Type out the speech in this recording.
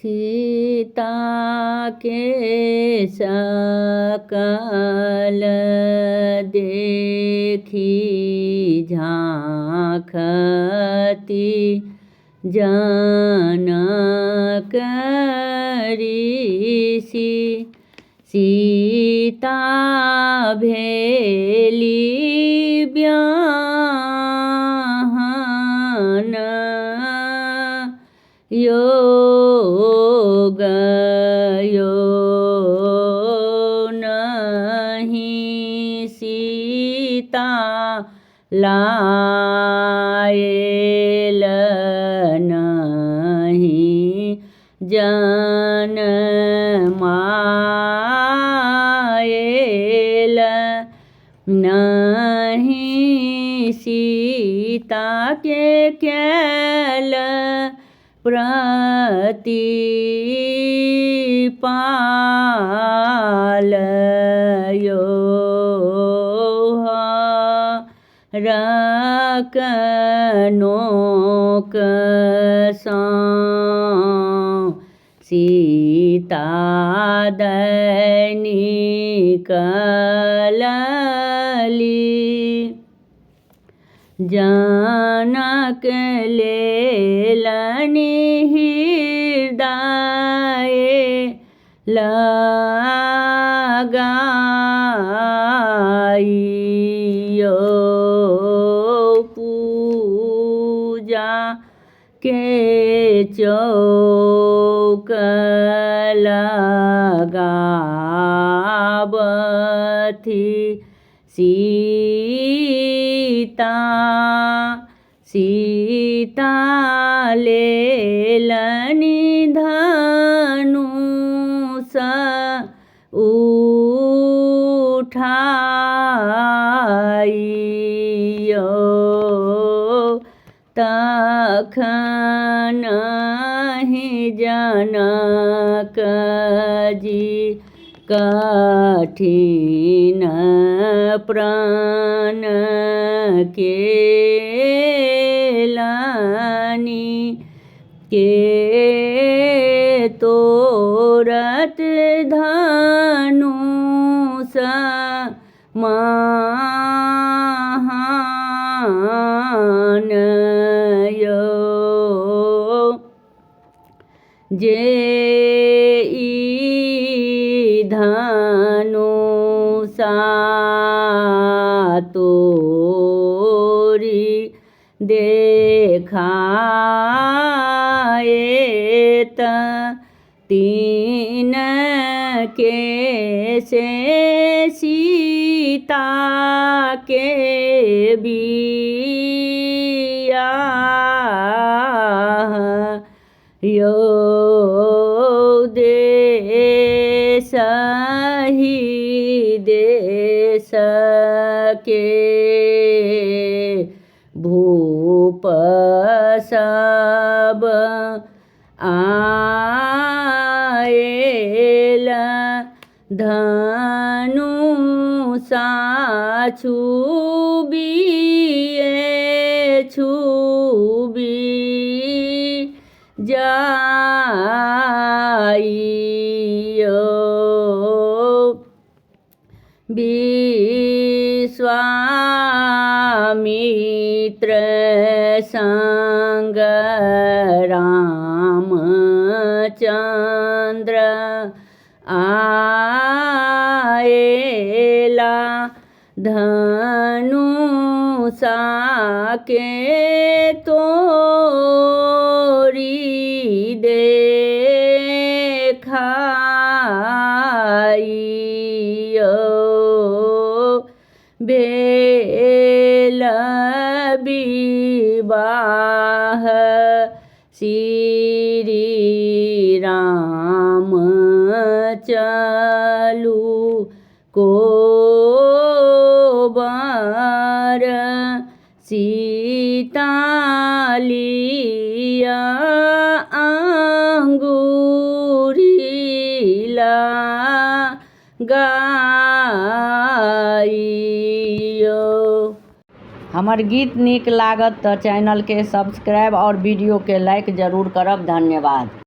सीता के सकल देखी झांखती जनक ऋषि। सीता भेली ब्याहन योग नहीं सीता लायल नहीं जनमायल नहीं सीता के कैल प्रतिपालयो रकनोक सीता दैनिक लली। जनक लेलनि हृदय लगाइयो पूजा के चौक लगावथी सीता। सीता लेलनि धनुष उठाइयो तखन ही जनक जी कठिन प्राण केलनि के तोरत धनुष महान यो। जे धनुषा तोरी देखाएत तीन के से सीता के बियाह यो देश ही देश के भूप सब आएल धनुषा छुबिए छुबी जाइयो। विश्वामित्र संग रामचंद्र आएला धनुषा के तोरी देखाइयो भेल विवाह श्री राम चलू कोबर सीता लिया अंगूरी लगाइयो। हमर गीत नीक लागत तो चैनल के सब्सक्राइब और वीडियो के लाइक जरूर करब। धन्यवाद।